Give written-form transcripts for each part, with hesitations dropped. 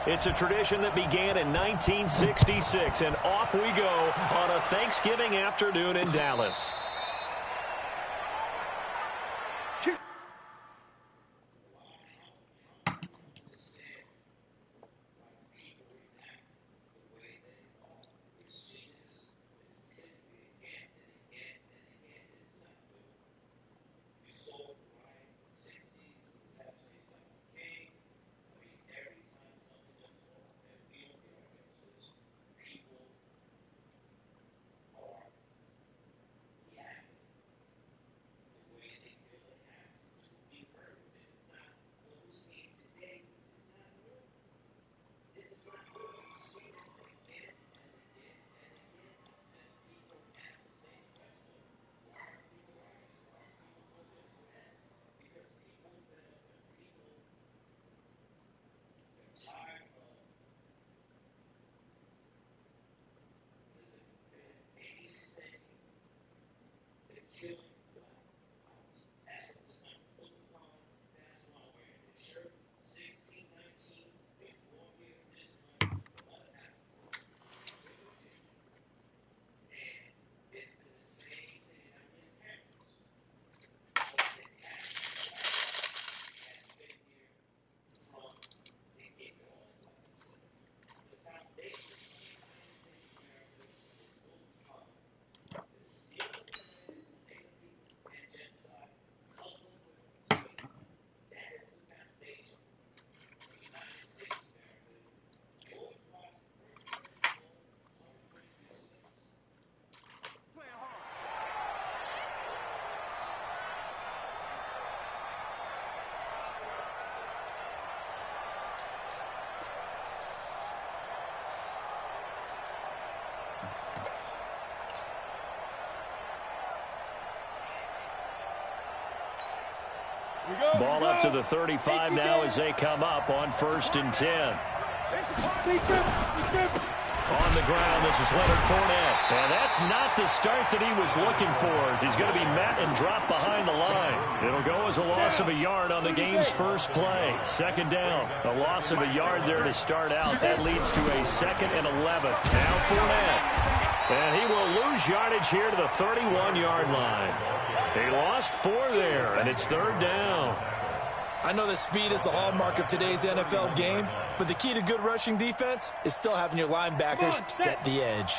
It's a tradition that began in 1966, and off we go on a Thanksgiving afternoon in Dallas. Ball up to the 35 now as they come up on 1st and 10. On the ground, this is Leonard Fournette. And that's not the start that he was looking for, as he's going to be met and dropped behind the line. It'll go as a loss of a yard on the game's first play. 2nd down. A loss of a yard there to start out. That leads to a 2nd and 11. Now Fournette. And he will lose yardage here to the 31-yard line. They lost 4 there, and it's 3rd down. I know that speed is the hallmark of today's NFL game, but the key to good rushing defense is still having your linebackers set the edge.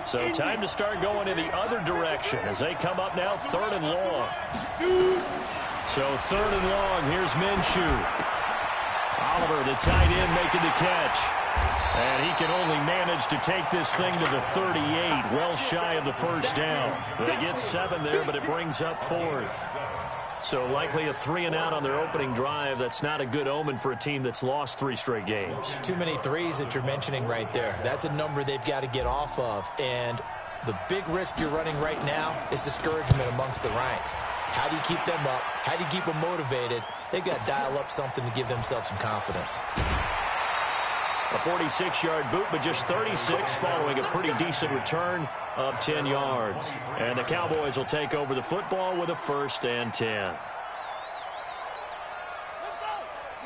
So time to start going in the other direction as they come up now 3rd and long. So 3rd and long, here's Minshew. Oliver, the tight end, making the catch. And he can only manage to take this thing to the 38, well shy of the 1st down. They get 7 there, but it brings up 4th. So likely a 3-and-out on their opening drive. That's not a good omen for a team that's lost 3 straight games. Too many threes that you're mentioning right there. That's a number they've got to get off of. And the big risk you're running right now is discouragement amongst the ranks. How do you keep them up? How do you keep them motivated? They've got to dial up something to give themselves some confidence. A 46-yard boot, but just 36 following a pretty decent return of 10 yards. And the Cowboys will take over the football with a 1st and 10. Let's go.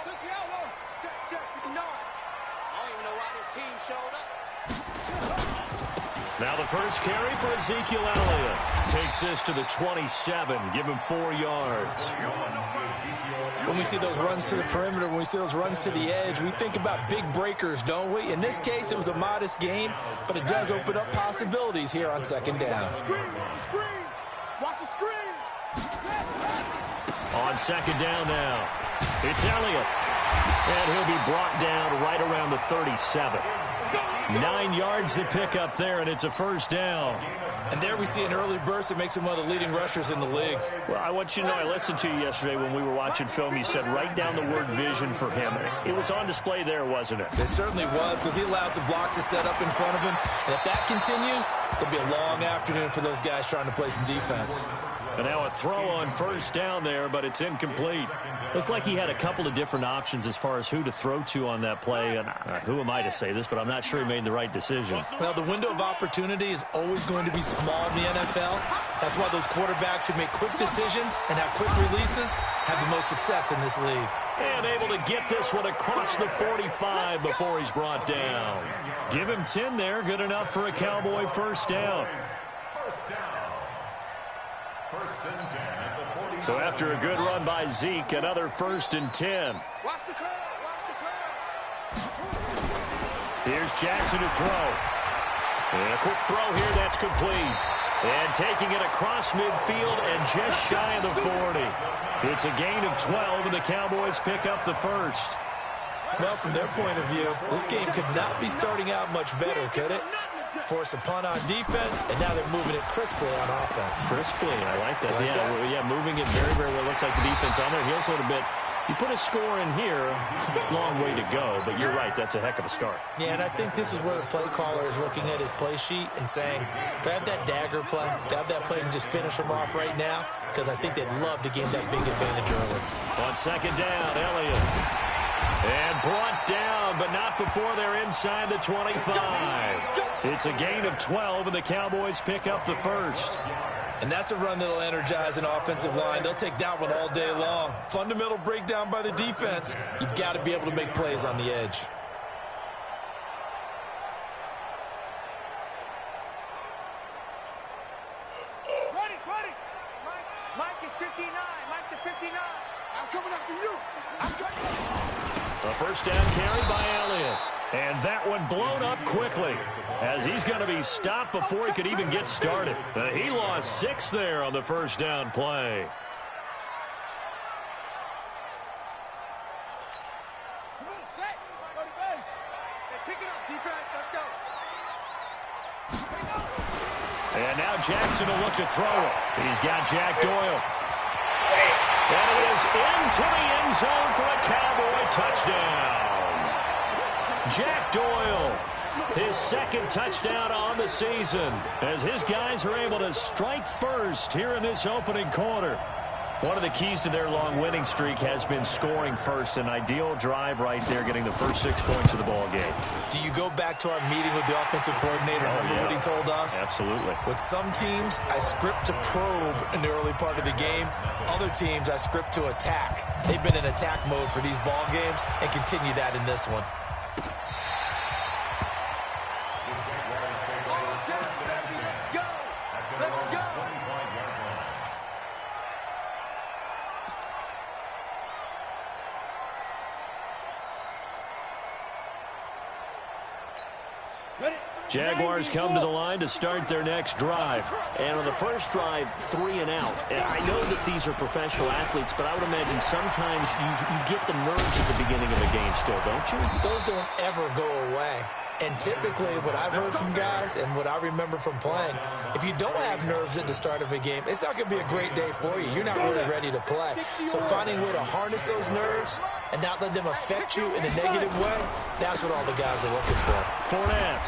Check the outlaw. Check the 9. I don't even know why this team showed up. Now the first carry for Ezekiel Elliott. Takes this to the 27. Give him 4 yards. When we see those runs to the perimeter, when we see those runs to the edge, we think about big breakers, don't we? In this case, it was a modest gain, but it does open up possibilities here on 2nd down. Watch the screen. On 2nd down now, it's Elliott. And he'll be brought down right around the 37. 9 yards to pick up there, and it's a 1st down. And there we see an early burst that makes him one of the leading rushers in the league. Well, I want you to know, I listened to you yesterday when we were watching film. You said write down the word vision for him. It was on display there, wasn't it? It certainly was, because he allows the blocks to set up in front of him. And if that continues, it'll be a long afternoon for those guys trying to play some defense. And now a throw on first down there, but it's incomplete. Looked like he had a couple of different options as far as who to throw to on that play. And who am I to say this, but I'm not sure he made the right decision. Well, the window of opportunity is always going to be small in the NFL. That's why those quarterbacks who make quick decisions and have quick releases have the most success in this league. And able to get this one across the 45 before he's brought down. Give him 10 there. Good enough for a Cowboy first down. So after a good run by Zeke, another 1st and 10. Watch the curve. Here's Jackson to throw. And a quick throw here. That's complete. And taking it across midfield and just shy of the 40. It's a gain of 12, and the Cowboys pick up the first. Well, from their point of view, this game could not be starting out much better, could it? Force a punt on defense, and now they're moving it crisply on offense. Crisply, I like that. Yeah, moving it very, very well. Looks like the defense on their heels a little bit. You put a score in here, long way to go, but you're right, that's a heck of a start. Yeah, and I think this is where the play caller is looking at his play sheet and saying, to have that dagger play, to have that play and just finish them off right now, because I think they'd love to gain that big advantage early. On second down, Elliott. And brought down, but not before they're inside the 25. It's a gain of 12, and the Cowboys pick up the first. And that's a run that'll energize an offensive line. They'll take that one all day long. Fundamental breakdown by the defense. You've got to be able to make plays on the edge. Ready. Mike is 59. Mike to 59. I'm coming after you. I'm coming. A first down carry by Elliott. And that one blown up quickly as he's going to be stopped before he could even get started. He lost 6 there on the first down play. Come on, set. Go to base. Hey, pick it up, defense. Let's go. And now Jackson will look to throw it. He's got Jack Doyle. And it is into the end zone for a Cowboy touchdown. Jack Doyle, his second touchdown on the season, as his guys are able to strike first here in this opening quarter. One of the keys to their long winning streak has been scoring first. An ideal drive right there, getting the first 6 points of the ball game. Do you go back to our meeting with the offensive coordinator? Remember what he told us? Absolutely. With some teams, I script to probe in the early part of the game. Other teams, I script to attack. They've been in attack mode for these ball games and continue that in this one. Jaguars come to the line to start their next drive. And on the first drive, 3 and out. And I know that these are professional athletes, but I would imagine sometimes you get the nerves at the beginning of a game still, don't you? Those don't ever go away. And typically, what I've heard from guys and what I remember from playing, if you don't have nerves at the start of a game, it's not going to be a great day for you. You're not really ready to play. So finding a way to harness those nerves and not let them affect you in a negative way, that's what all the guys are looking for. Fournette.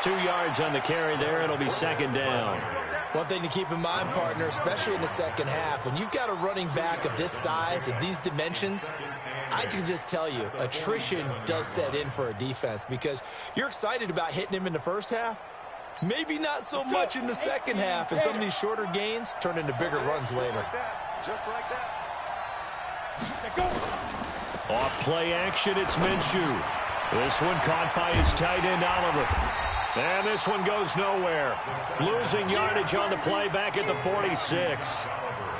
2 yards on the carry there. It'll be second down. One thing to keep in mind, partner, especially in the second half, when you've got a running back of this size, of these dimensions, I can just tell you, attrition does set in for a defense because you're excited about hitting him in the first half. Maybe not so much in the second half, and some of these shorter gains turn into bigger runs later. Just like that. Off play action, it's Minshew. This one caught by his tight end, Oliver. And this one goes nowhere. Losing yardage on the play back at the 46.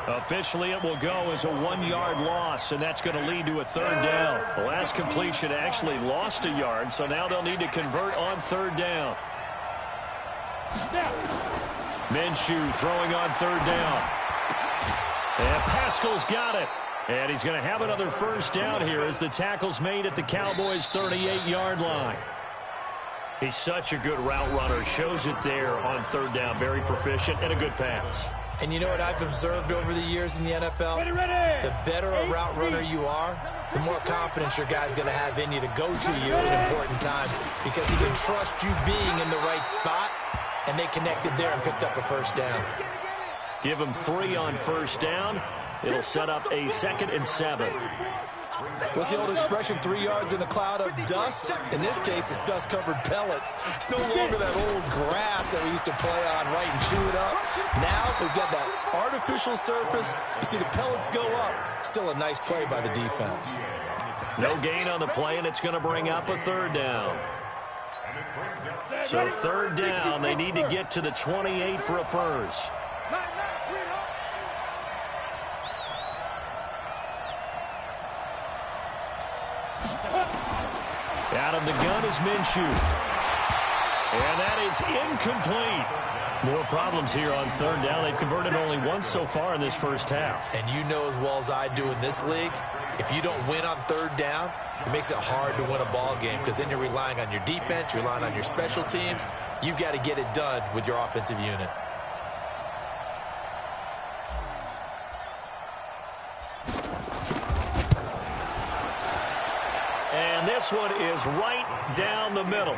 Officially, it will go as a 1-yard loss, and that's going to lead to a third down. The last completion actually lost a yard, so now they'll need to convert on third down. Minshew throwing on third down. And Pascal's got it. And he's going to have another first down here as the tackle's made at the Cowboys' 38-yard line. He's such a good route runner. Shows it there on third down. Very proficient and a good pass. And you know what I've observed over the years in the NFL? The better a route runner you are, the more confidence your guy's going to have in you to go to you at important times because he can trust you being in the right spot, and they connected there and picked up a first down. Give them 3 on first down. It'll set up a 2nd and 7. What's the old expression, 3 yards in a cloud of dust? In this case, it's dust-covered pellets. It's no longer that old grass that we used to play on, right, and chew it up. Now we've got that artificial surface. You see the pellets go up. Still a nice play by the defense. No gain on the play, and it's going to bring up a 3rd down. So 3rd down, they need to get to the 28 for a first. Out of the gun is Minshew. And that is incomplete. More problems here on 3rd down. They've converted only once so far in this first half. And you know as well as I do in this league, if you don't win on 3rd down, it makes it hard to win a ball game because then you're relying on your defense, you're relying on your special teams. You've got to get it done with your offensive unit. And this one is right down the middle.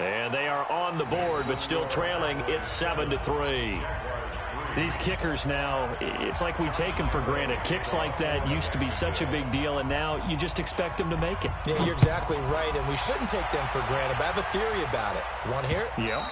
And they are on the board, but still trailing. It's 7-3. These kickers now, it's like we take them for granted. Kicks like that used to be such a big deal, and now you just expect them to make it. Yeah, you're exactly right, and we shouldn't take them for granted, but I have a theory about it. You want to hear it? Yep.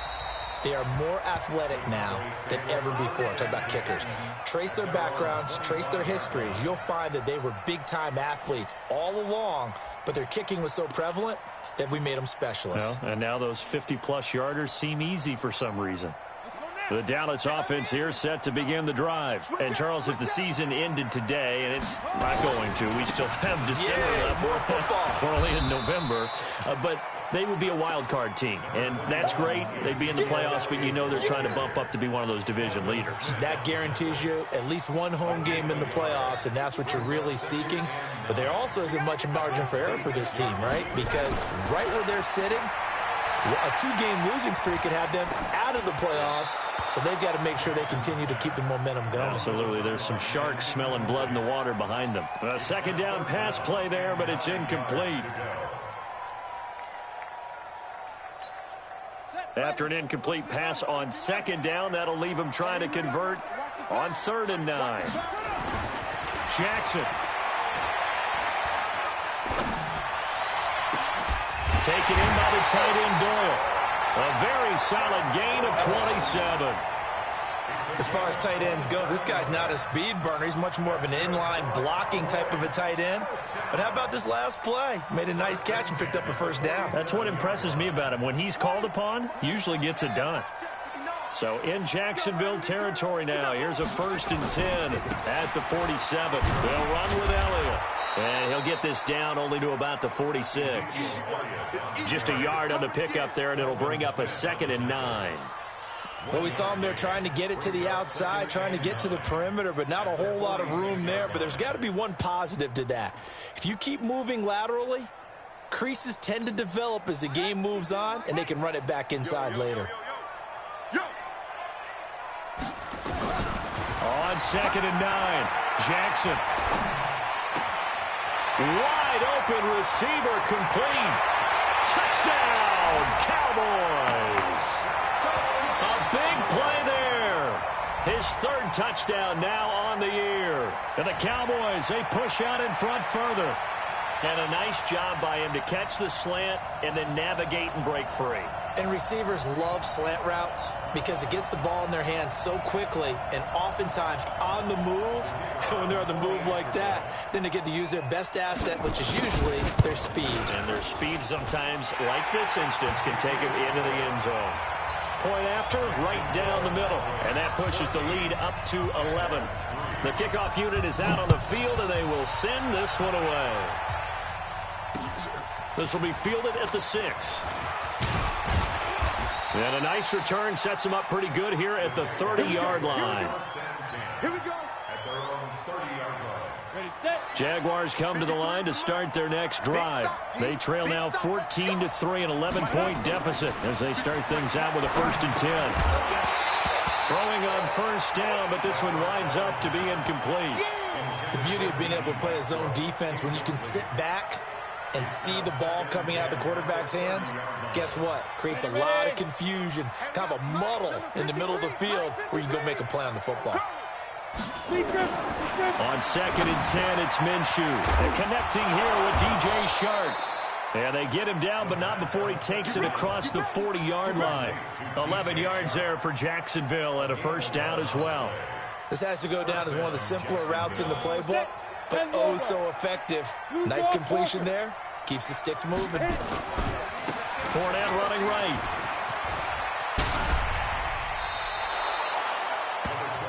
They are more athletic now than ever before. Talk about kickers. Trace their backgrounds, trace their histories. You'll find that they were big-time athletes all along, but their kicking was so prevalent that we made them specialists. Well, and now those 50-plus yarders seem easy for some reason. The Dallas offense here set to begin the drive. And, Charles, if the season ended today, and it's not going to, we still have December left. More football. We're only in November. But they would be a wild card team. And that's great. They'd be in the playoffs, but you know they're trying to bump up to be one of those division leaders. That guarantees you at least one home game in the playoffs, and that's what you're really seeking. But there also isn't much margin for error for this team, right? Because right where they're sitting, a 2-game losing streak could have them out of the playoffs, so they've got to make sure they continue to keep the momentum going. Absolutely. There's some sharks smelling blood in the water behind them. A 2nd down pass play there, but it's incomplete. After an incomplete pass on 2nd down, that'll leave them trying to convert on 3rd and 9. Jackson. Taken in by the tight end, Doyle. A very solid gain of 27. As far as tight ends go, this guy's not a speed burner. He's much more of an inline blocking type of a tight end. But how about this last play? Made a nice catch and picked up a 1st down. That's what impresses me about him. When he's called upon, usually gets it done. So in Jacksonville territory now. Here's a 1st and 10 at the 47. They'll run with Elliott. And he'll get this down only to about the 46. Just a yard on the pickup there, and it'll bring up a 2nd and 9. Well, we saw him there trying to get it to the outside, trying to get to the perimeter, but not a whole lot of room there. But there's got to be one positive to that. If you keep moving laterally, creases tend to develop as the game moves on, and they can run it back inside later. On 2nd and 9, Jackson. Wide open receiver complete. Touchdown, Cowboys. A big play there. His 3rd touchdown now on the year. And the Cowboys, they push out in front further. And a nice job by him to catch the slant and then navigate and break free. And receivers love slant routes because it gets the ball in their hands so quickly and oftentimes on the move. When they're on the move like that, then they get to use their best asset, which is usually their speed. And their speed sometimes, like this instance, can take them into the end zone. Point after, right down the middle. And that pushes the lead up to 11. The kickoff unit is out on the field, and they will send this one away. This will be fielded at the 6. And a nice return sets him up pretty good here at the 30-yard line. Here we go. At their own 30-yard line. Ready, set. Jaguars come to the line to start their next drive. They trail now 14-3, an 11-point deficit as they start things out with a 1st and 10. Throwing on 1st down, but this one winds up to be incomplete. The beauty of being able to play a zone defense when you can sit back and see the ball coming out of the quarterback's hands, guess what? Creates a lot of confusion, kind of a muddle in the middle of the field where you can go make a play on the football. On 2nd and 10, it's Minshew. And connecting here with DJ Shark. And they get him down, but not before he takes it across the 40-yard line. 11 yards there for Jacksonville and a first down as well. This has to go down as one of the simpler routes in the playbook, but oh so effective. Nice completion there. Keeps the sticks moving. Fournette running right.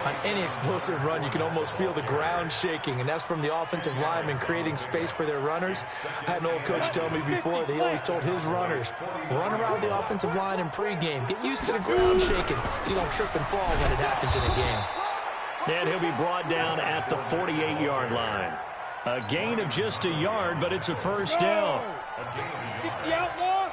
On any explosive run, you can almost feel the ground shaking, and that's from the offensive linemen creating space for their runners. I had an old coach tell me before that he always told his runners, run around the offensive line in pregame. Get used to the ground shaking so you don't trip and fall when it happens in a game. And he'll be brought down at the 48-yard line. A gain of just a yard, but it's a first down. 60 outlaws.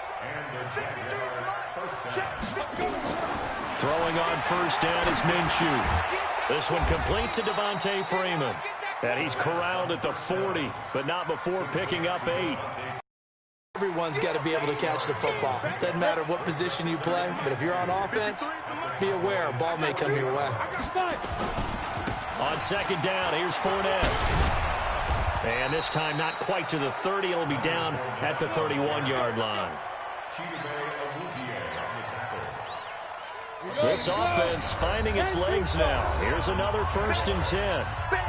Throwing on first down is Minshew. This one complete to Devontae Freeman. And he's corralled at the 40, but not before picking up 8. Everyone's got to be able to catch the football. Doesn't matter what position you play, but if you're on offense, be aware a ball may come your way. On 2nd down, here's Fournette. And this time not quite to the 30. It'll be down at the 31-yard line. This offense finding its legs now. Here's another 1st and 10.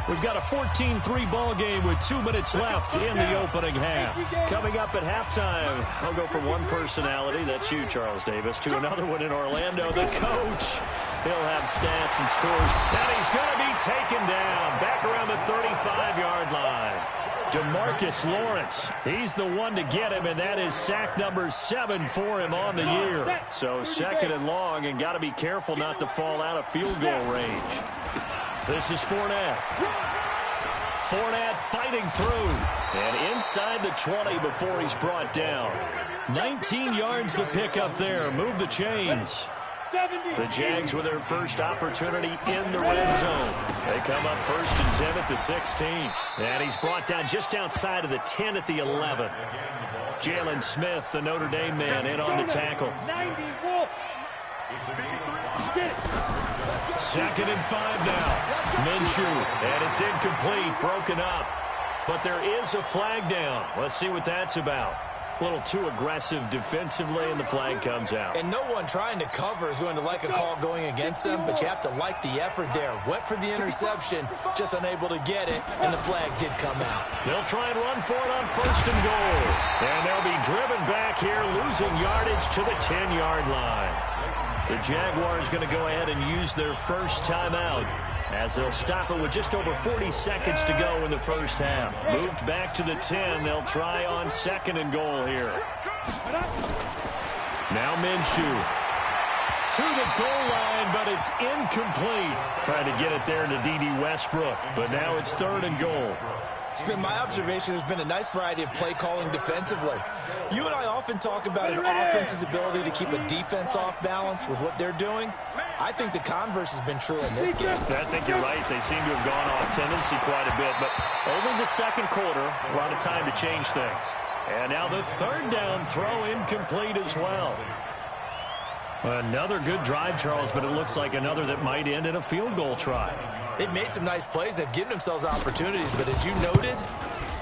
We've got a 14-3 ball game with 2 minutes left in the opening half. Coming up at halftime, I'll go from one personality, that's you, Charles Davis, to another one in Orlando, the coach. He'll have stats and scores. And he's going to be taken down back around the 35-yard line. DeMarcus Lawrence, he's the one to get him, and that is sack number 7 for him on the year. So 2nd and long, and got to be careful not to fall out of field goal range. This is Fournette. Fournette fighting through, and inside the 20 before he's brought down. 19 yards the pickup there. Move the chains. The Jags with their first opportunity in the red zone. They come up 1st and 10 at the 16. And he's brought down just outside of the 10 at the 11. Jalen Smith, the Notre Dame man, in on the tackle. 2nd and 5 now. Minshew, and it's incomplete, broken up. But there is a flag down. Let's see what that's about. A little too aggressive defensively, and the flag comes out. And no one trying to cover is going to like a call going against them, but you have to like the effort there. Went for the interception, just unable to get it, and the flag did come out. They'll try and run for it on 1st and goal. And they'll be driven back here, losing yardage to the 10-yard line. The Jaguars going to go ahead and use their first timeout, as they'll stop it with just over 40 seconds to go in the first half. Moved back to the 10. They'll try on 2nd and goal here. Now Minshew to the goal line, but it's incomplete. Trying to get it there to D.D. Westbrook, but now it's 3rd and goal. It's been my observation there's been a nice variety of play calling defensively. You and I often talk about an offense's ability to keep a defense off balance with what they're doing. I think the converse has been true in this game. I think you're right. They seem to have gone off tendency quite a bit, but only the 2nd quarter, a lot of time to change things. And now the 3rd down throw incomplete as well. Another good drive, Charles, but it looks like another that might end in a field goal try. They've made some nice plays. They've given themselves opportunities, but as you noted,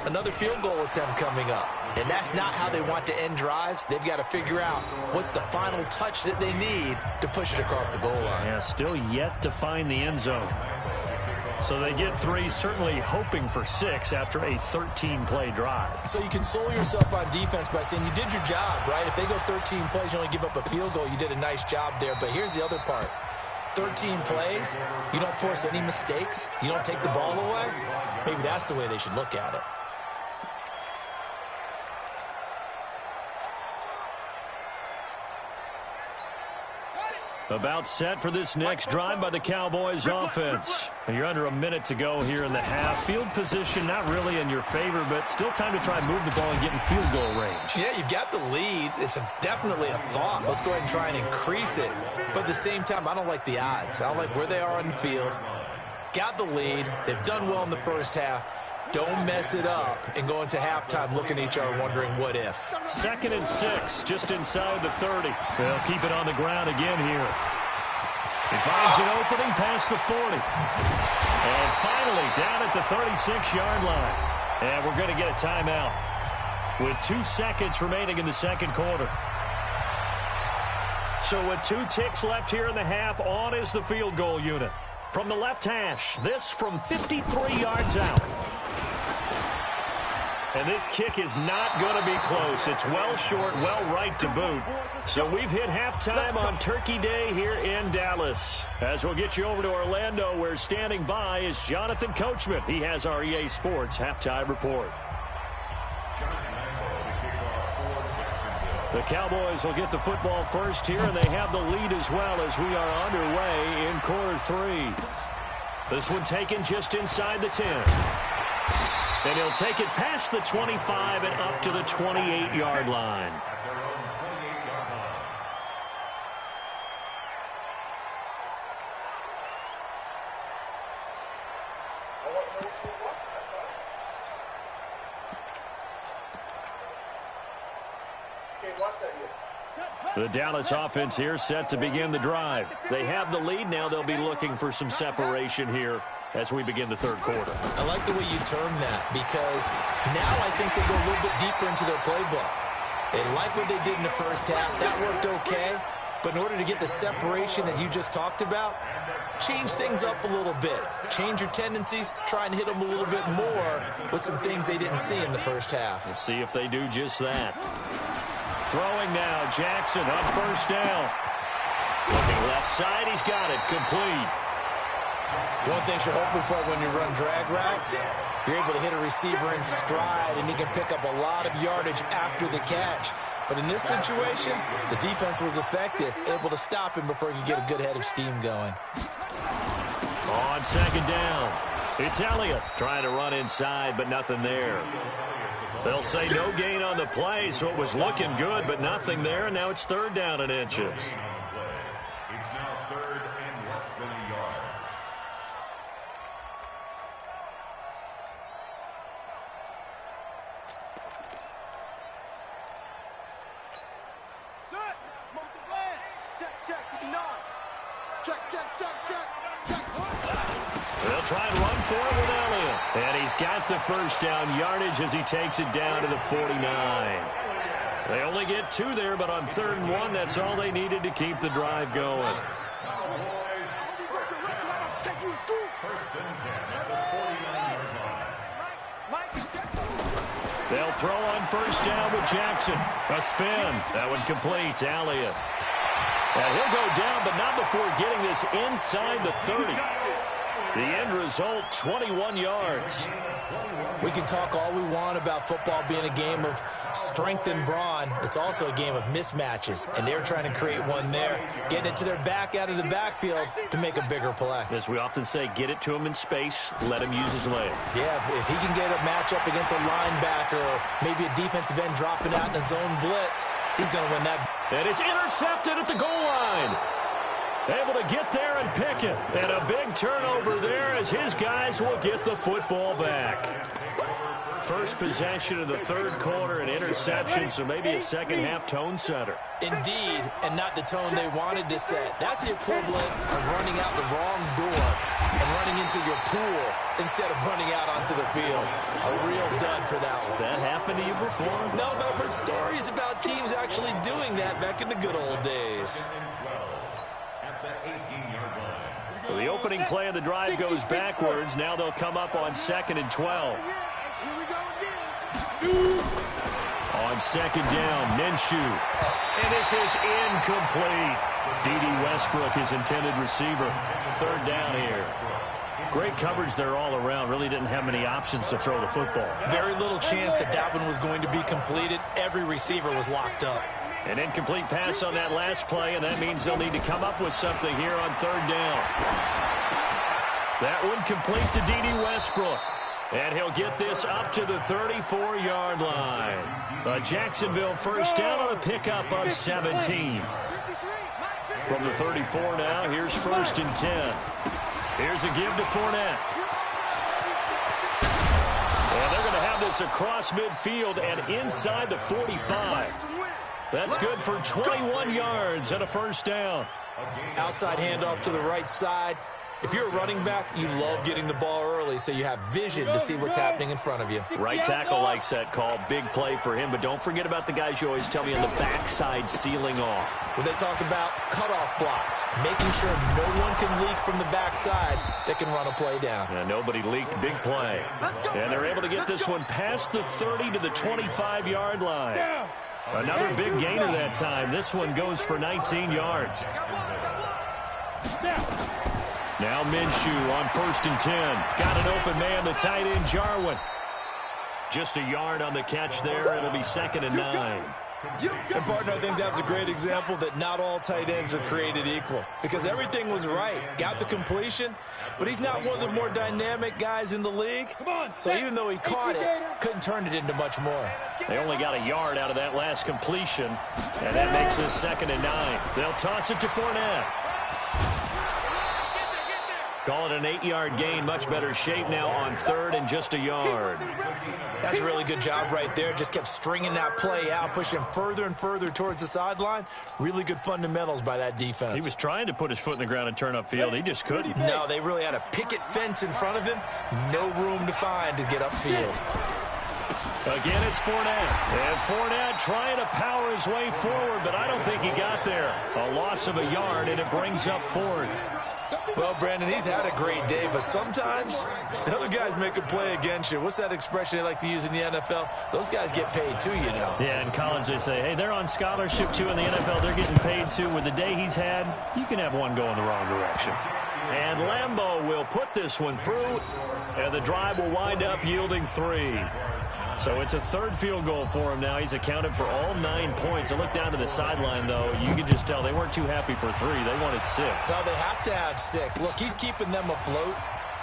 another field goal attempt coming up. And that's not how they want to end drives. They've got to figure out what's the final touch that they need to push it across the goal line. Yeah, still yet to find the end zone. So they get 3, certainly hoping for 6 after a 13-play drive. So you console yourself on defense by saying you did your job, right? If they go 13 plays, you only give up a field goal, you did a nice job there. But here's the other part. 13 plays, you don't force any mistakes, you don't take the ball away. Maybe that's the way they should look at it. About set for this next drive by the Cowboys offense. You're under a minute to go here in the half. Field position not really in your favor, but still time to try and move the ball and get in field goal range. Yeah, you've got the lead. It's definitely a thought. Let's go ahead and try and increase it. But at the same time, I don't like the odds. I don't like where they are on the field. Got the lead. They've done well in the first half. Don't mess it up and go into halftime looking at each other wondering what if. 2nd and 6, just inside the 30. They'll keep it on the ground again here. He finds an opening past the 40. And finally down at the 36-yard line. And we're going to get a timeout with 2 seconds remaining in the second quarter. So with 2 ticks left here in the half, on is the field goal unit. From the left hash, this from 53 yards out. And this kick is not going to be close. It's well short, well right to boot. So we've hit halftime on Turkey Day here in Dallas. As we'll get you over to Orlando, where standing by is Jonathan Coachman. He has our EA Sports halftime report. The Cowboys will get the football first here, and they have the lead as well as we are underway in quarter 3. This one taken just inside the 10. And he'll take it past the 25 and up to the 28-yard line. The Dallas offense here set to begin the drive. They have the lead. Now they'll be looking for some separation here as we begin the third quarter. I like the way you term that, because now I think they go a little bit deeper into their playbook. They like what they did in the first half. That worked okay. But in order to get the separation that you just talked about, change things up a little bit. Change your tendencies. Try and hit them a little bit more with some things they didn't see in the first half. We'll see if they do just that. Throwing now, Jackson on first down. Looking left side, he's got it, complete. One thing you're hoping for when you run drag routes, you're able to hit a receiver in stride, and he can pick up a lot of yardage after the catch. But in this situation, the defense was effective, able to stop him before he could get a good head of steam going. On second down, it's Elliott trying to run inside, but nothing there. They'll say no gain on the play, so it was looking good, but nothing there, and now it's 3rd down and inches. It's now 3rd and less than a yard. Set. Multiply. Check. 59. Check. They'll try and run for it with Elliott. And he's got the first down yardage as he takes it down to the 49. They only get 2 there, but on 3rd and 1, that's all they needed to keep the drive going. First and 10 at the 49-yard line. They'll throw on first down with Jackson. A spin. That one complete to Elliott. And he'll go down, but not before getting this inside the 30. The end result, 21 yards. We can talk all we want about football being a game of strength and brawn. It's also a game of mismatches, and they're trying to create one there, getting it to their back out of the backfield to make a bigger play. As we often say, get it to him in space, let him use his leg. Yeah, if he can get a matchup against a linebacker or maybe a defensive end dropping out in a zone blitz, he's going to win that. And it's intercepted at the goal line. Able to get there and pick it. And a big turnover there as his guys will get the football back. First possession of the third quarter, an interception, so maybe a second-half tone setter. Indeed, and not the tone they wanted to set. That's the equivalent of running out the wrong door and running into your pool instead of running out onto the field. A real dud for that one. Has that happened to you before? No, but I've heard stories about teams actually doing that back in the good old days. So the opening play of the drive goes backwards. Now they'll come up on 2nd and 12. On second down, Minshew. And this is incomplete. D.D. Westbrook, his intended receiver. 3rd down here. Great coverage there all around. Really didn't have many options to throw the football. Very little chance that one was going to be completed. Every receiver was locked up. An incomplete pass on that last play, and that means they'll need to come up with something here on 3rd down. That one complete to D.D. Westbrook. And he'll get this up to the 34-yard line. A Jacksonville first down on a pickup of 17. From the 34 now, here's 1st and 10. Here's a give to Fournette. tremendous across midfield and inside the 45. That's good for 21 yards and a first down. Outside handoff to the right side. If you're a running back, you love getting the ball early so you have vision to see what's happening in front of you. Right tackle likes that call. Big play for him, but don't forget about the guys you always tell me on the backside sealing off. When they talk about cutoff blocks, making sure no one can leak from the backside that can run a play down. And nobody leaked. Big play. And they're able to get this one past the 30 to the 25-yard line. Another big gainer that time. This one goes for 19 yards. Now Minshew on 1st and 10. Got an open man, the tight end, Jarwin. Just a yard on the catch there. It'll be 2nd and 9. And, partner, I think that's a great example that not all tight ends are created equal. Because everything was right. Got the completion, but he's not one of the more dynamic guys in the league. So even though he caught it, couldn't turn it into much more. They only got a yard out of that last completion, and that makes this 2nd and 9. They'll toss it to Fournette. Call it an 8-yard gain. Much better shape now on 3rd and just a yard. That's a really good job right there. Just kept stringing that play out, pushing him further and further towards the sideline. Really good fundamentals by that defense. He was trying to put his foot in the ground and turn upfield. He just couldn't. No, they really had a picket fence in front of him. No room to find to get upfield. Again, it's Fournette. And Fournette trying to power his way forward, but I don't think he got there. A loss of a yard, and it brings up 4th. Well, Brandon, he's had a great day, but sometimes the other guys make a play against you. What's that expression they like to use in the NFL? Those guys get paid too, you know. Yeah, in college they say, hey, they're on scholarship too. In the NFL, they're getting paid too. With the day he's had, you can have one go in the wrong direction. And Lambeau will put this one through, and the drive will wind up yielding 3. So it's a 3rd field goal for him now. He's accounted for all 9 points. I look down to the sideline, though. You can just tell they weren't too happy for 3. They wanted 6. So they have to have 6. Look, he's keeping them afloat,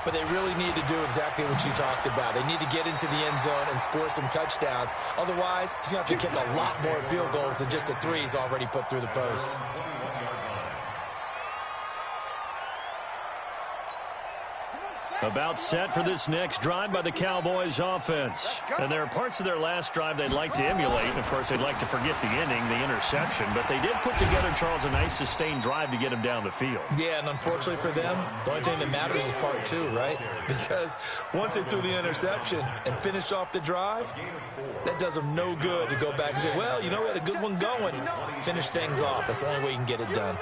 but they really need to do exactly what you talked about. They need to get into the end zone and score some touchdowns. Otherwise, he's going to have to kick a lot more field goals than just the 3 he's already put through the posts. About set for this next drive by the Cowboys offense. And there are parts of their last drive they'd like to emulate. And, of course, they'd like to forget the inning, the interception. But they did put together, Charles, a nice sustained drive to get him down the field. Yeah, and unfortunately for them, the only thing that matters is part 2, right? Because once they threw the interception and finished off the drive, that does them no good to go back and say, well, you know, we had a good one going. Finish things off. That's the only way you can get it done.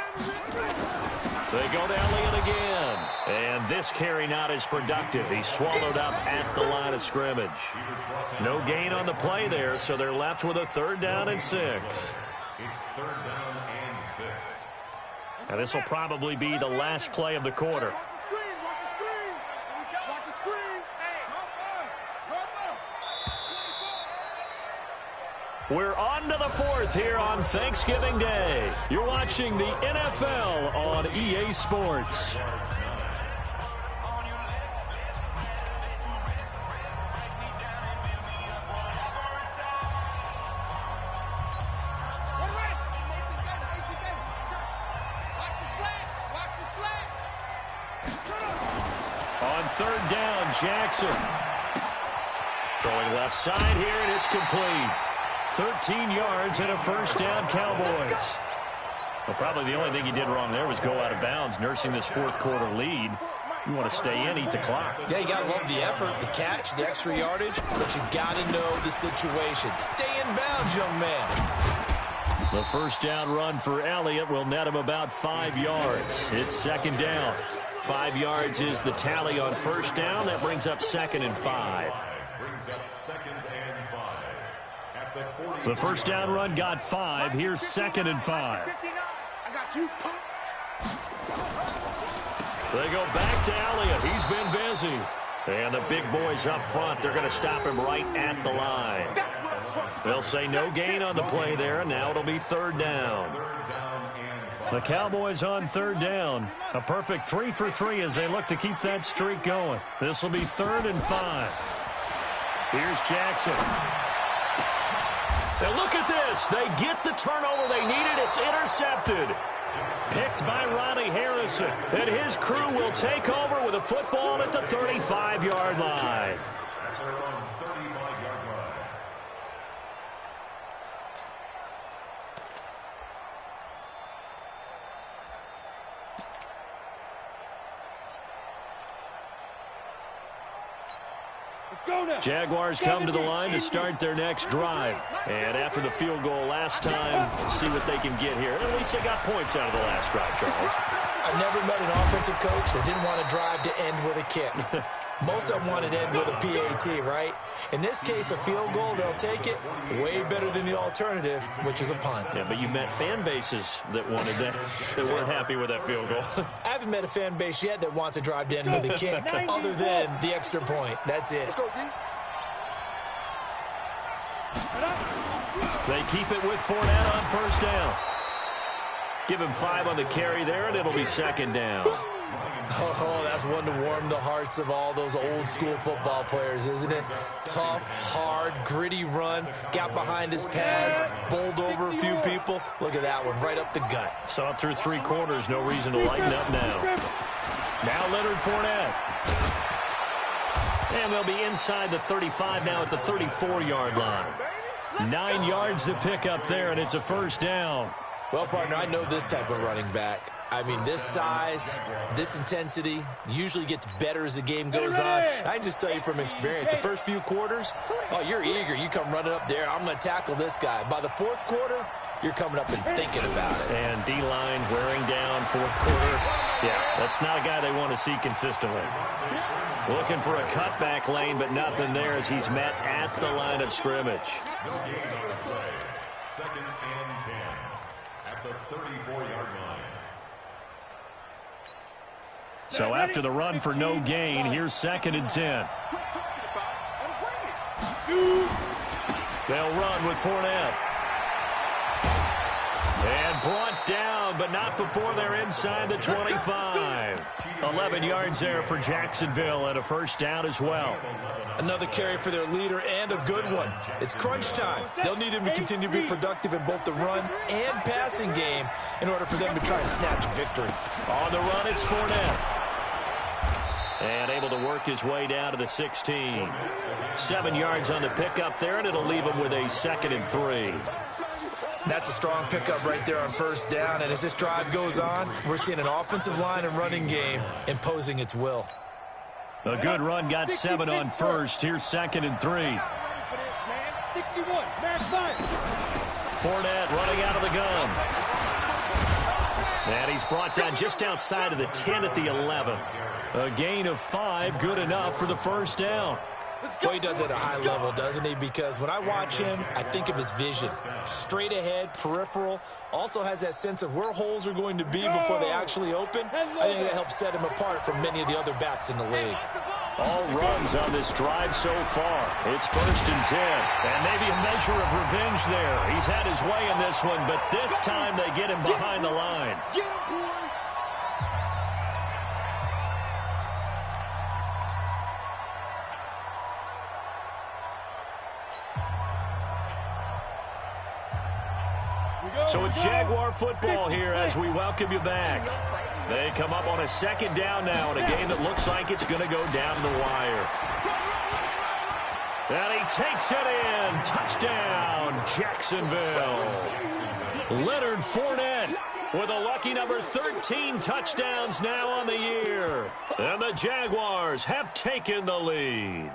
They go to Elliott again. And this carry not as productive. He's swallowed up at the line of scrimmage. No gain on the play there, so they're left with a 3rd down and 6. It's 3rd down and 6. Now this will probably be the last play of the quarter. Watch the screen. Watch the screen. Watch the screen. We're on to the 4th here on Thanksgiving Day. You're watching the NFL on EA Sports. On 3rd down, Jackson. Throwing left side here, and it's complete. 13 yards and a first down, Cowboys. Well, probably the only thing he did wrong there was go out of bounds, nursing this 4th quarter lead. You want to stay in, eat the clock. Yeah, you got to love the effort, the catch, the extra yardage, but you got to know the situation. Stay in bounds, young man. The first down run for Elliott will net him about 5 yards. It's 2nd down. 5 yards is the tally on 1st down. That brings up 2nd and 5. The first down run got 5. Here's 2nd and 5. I got you. They go back to Elliott. He's been busy. And the big boys up front, they're going to stop him right at the line. They'll say no gain on the play there, and now it'll be 3rd down. The Cowboys on 3rd down. A perfect 3 for 3 as they look to keep that streak going. This will be 3rd and 5. Here's Jackson. And look at this. They get the turnover they needed. It's intercepted. Picked by Ronnie Harrison. And his crew will take over with a football at the 35-yard line. Jaguars come to the line to start their next drive. And after the field goal last time, see what they can get here. At least they got points out of the last drive, Charles. I've never met an offensive coach that didn't want to drive to end with a kick. Most of them want to end with a PAT, right? In this case, a field goal, they'll take it. Way better than the alternative, which is a punt. Yeah, but you met fan bases that wanted that. They weren't happy with that field goal. I haven't met a fan base yet that wants to drive to end with a kick, other than the extra point. That's it. They keep it with Fournette on first down. Give him 5 on the carry there, and it'll be second down. Oh, that's one to warm the hearts of all those old-school football players, isn't it? Tough, hard, gritty run, got behind his pads, bowled over a few people. Look at that one, right up the gut. Saw it through 3 quarters, no reason to lighten up now. Now Leonard Fournette. And they'll be inside the 35 now at the 34-yard line. 9 yards to pick up there, and it's a first down. Well, partner, I know this type of running back. I mean, this size, this intensity usually gets better as the game goes on. I can just tell you from experience, the first few quarters, oh, you're eager. You come running up there, I'm going to tackle this guy. By the fourth quarter, you're coming up and thinking about it. And D-line wearing down fourth quarter. Yeah, that's not a guy they want to see consistently. Looking for a cutback lane, but nothing there as he's met at the line of scrimmage. Second and 10 at the 34-yard line. So after the run for no gain, here's second and 10. They'll run with Fournette. And brought down, but not before they're inside the 25. 11 yards there for Jacksonville and a first down as well. Another carry for their leader and a good one. It's crunch time. They'll need him to continue to be productive in both the run and passing game in order for them to try and snatch victory. On the run, it's Fournette. And able to work his way down to the 16. 7 yards on the pickup there, and it'll leave him with a second and 3. That's a strong pickup right there on first down. And as this drive goes on, we're seeing an offensive line and running game imposing its will. A good run got 7 on first. Here's second and 3. 61, match 5. Fournette running out of the gun. And he's brought down just outside of the 10 at the 11. A gain of 5, good enough for the first down. Well, he does it at a high level, doesn't he? Because when I watch him, I think of his vision. Straight ahead, peripheral. Also has that sense of where holes are going to be before they actually open. I think that helps set him apart from many of the other backs in the league. All runs on this drive so far. It's first and 10. And maybe a measure of revenge there. He's had his way in this one, but this time they get him behind the line. So it's Jaguar football here as we welcome you back. They come up on a second down now in a game that looks like it's going to go down the wire. And he takes it in. Touchdown, Jacksonville. Leonard Fournette with a lucky number 13 touchdowns now on the year. And the Jaguars have taken the lead.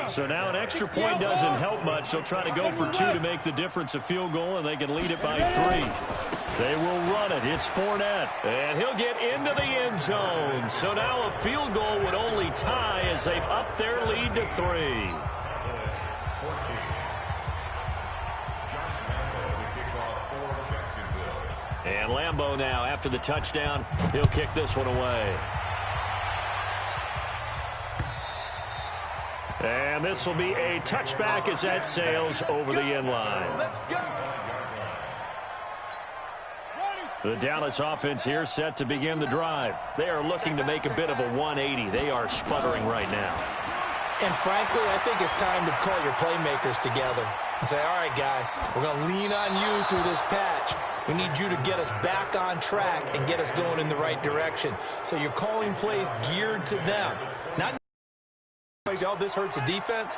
So now an extra point doesn't help much. They'll try to go for 2 to make the difference a field goal, and they can lead it by 3. They will run it. It's Fournette, and he'll get into the end zone. So now a field goal would only tie as they've upped their lead to 3. And Lambeau now, after the touchdown, he'll kick this one away. And this will be a touchback as that sails over the end line. The Dallas offense here set to begin the drive. They are looking to make a bit of a 180. They are sputtering right now. And frankly, I think it's time to call your playmakers together and say, all right, guys, we're going to lean on you through this patch. We need you to get us back on track and get us going in the right direction. So you're calling plays geared to them. Not oh, this hurts the defense.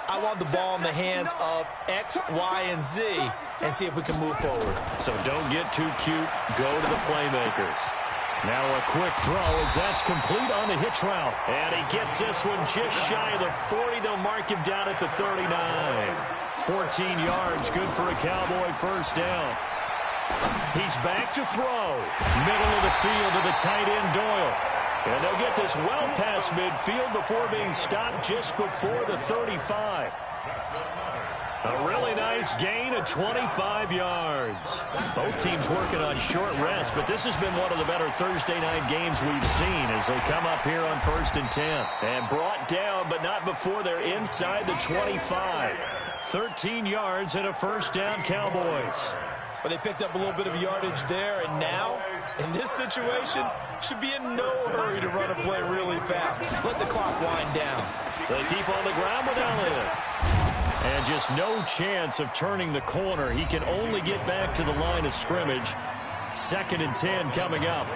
I want the ball in the hands of X, Y, and Z and see if we can move forward. So don't get too cute. Go to the playmakers. Now a quick throw as that's complete on the hitch route. And he gets this one just shy of the 40. They'll mark him down at the 39. 14 yards, good for a Cowboy first down. He's back to throw. Middle of the field to the tight end, Doyle. And they'll get this well past midfield before being stopped just before the 35. A really nice gain of 25 yards. Both teams working on short rest, but this has been one of the better Thursday night games we've seen as they come up here on 1st and 10. And brought down, but not before they're inside the 25. 13 yards and a first down, Cowboys. But they picked up a little bit of yardage there, and now, in this situation, should be in no hurry to run a play really fast. Let the clock wind down. They keep on the ground with Elliott. And just no chance of turning the corner. He can only get back to the line of scrimmage. 2nd and 10 coming up.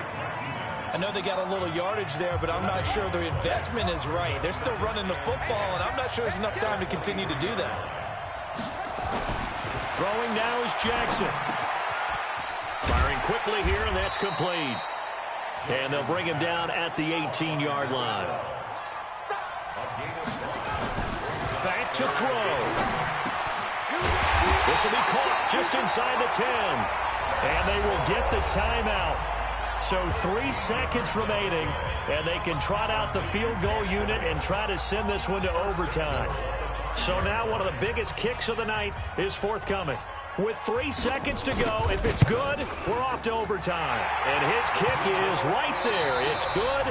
I know they got a little yardage there, but I'm not sure their investment is right. They're still running the football, and I'm not sure there's enough time to continue to do that. Throwing now is Jackson. Firing quickly here, and that's complete. And they'll bring him down at the 18-yard line. Back to throw. This will be caught just inside the 10. And they will get the timeout. So 3 seconds remaining, and they can trot out the field goal unit and try to send this one to overtime. So now one of the biggest kicks of the night is forthcoming. With 3 seconds to go, if it's good, we're off to overtime. And his kick is right there. It's good.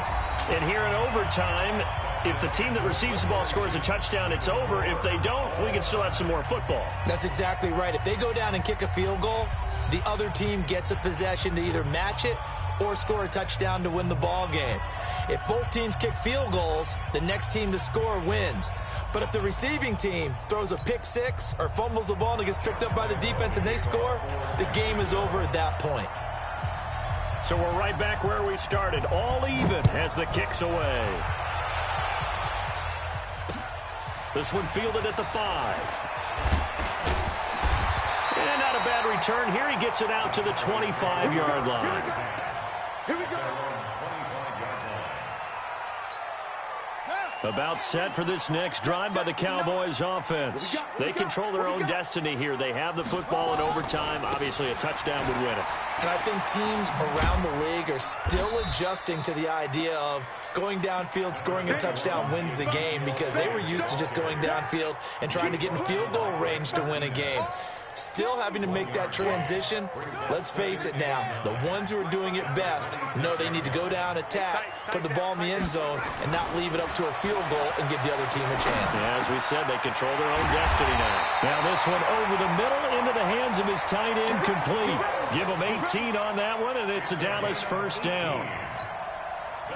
And here in overtime, if the team that receives the ball scores a touchdown, it's over. If they don't, we can still have some more football. That's exactly right. If they go down and kick a field goal, the other team gets a possession to either match it or score a touchdown to win the ball game. If both teams kick field goals, the next team to score wins. But if the receiving team throws a pick six or fumbles the ball and it gets picked up by the defense and they score, the game is over at that point. So we're right back where we started, all even as the kick's away. This one fielded at the 5. And not a bad return here. He gets it out to the 25-yard line. Here we go. About set for this next drive by the Cowboys offense. They control their own destiny here. They have the football in overtime. Obviously, a touchdown would win it. And I think teams around the league are still adjusting to the idea of going downfield, scoring a touchdown wins the game, because they were used to just going downfield and trying to get in field goal range to win a game. Still having to make that transition. Let's face it now, the ones who are doing it best know they need to go down, attack, put the ball in the end zone, and not leave it up to a field goal and give the other team a chance. Yeah, as we said, they control their own destiny now. Now this one over the middle into the hands of his tight end, complete. Give him 18 on that one, and it's a Dallas first down.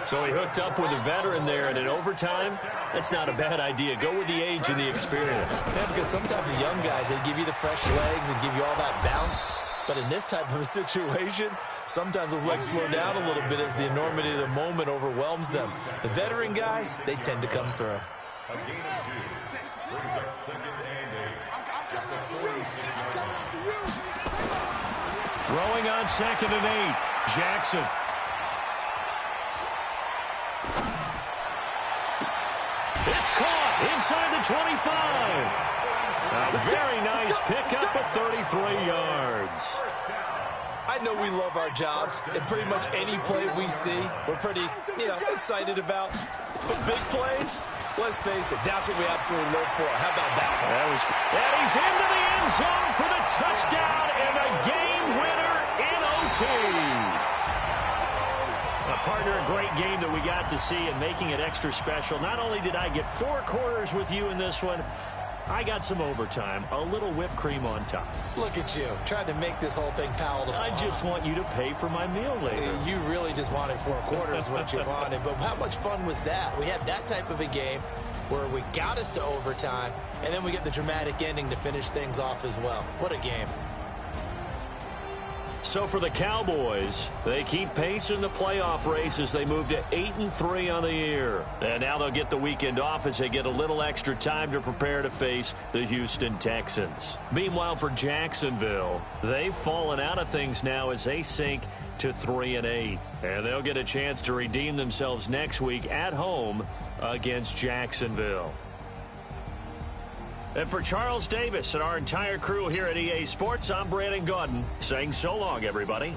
So he hooked up with a veteran there, and in overtime, that's not a bad idea. Go with the age and the experience. Yeah, because sometimes the young guys, they give you the fresh legs and give you all that bounce. But in this type of a situation, sometimes those legs slow down a little bit as the enormity of the moment overwhelms them. The veteran guys, they tend to come through. A gain of 2 brings up 2nd and 8. I'm coming after you. I'm coming after you. Throwing on 2nd and 8. Jackson. It's caught inside the 25. A very nice pickup of 33 yards. I know we love our jobs, and pretty much any play we see, we're pretty, excited about. But big plays, let's face it, that's what we absolutely live for. How about that one? And he's into the end zone for the touchdown and a game winner in OT. Partner, a great game that we got to see and making it extra special. Not only did I get 4 quarters with you in this one, I got some overtime, a little whipped cream on top. Look at you, trying to make this whole thing palatable. I just want you to pay for my meal later. You really just wanted 4 quarters, what you wanted. But how much fun was that? We had that type of a game where we got us to overtime, and then we get the dramatic ending to finish things off as well. What a game. So for the Cowboys, they keep pace in the playoff race as they move to 8-3 on the year. And now they'll get the weekend off as they get a little extra time to prepare to face the Houston Texans. Meanwhile, for Jacksonville, they've fallen out of things now as they sink to 3-8. And they'll get a chance to redeem themselves next week at home against Jacksonville. And for Charles Davis and our entire crew here at EA Sports, I'm Brandon Gaudin saying so long, everybody.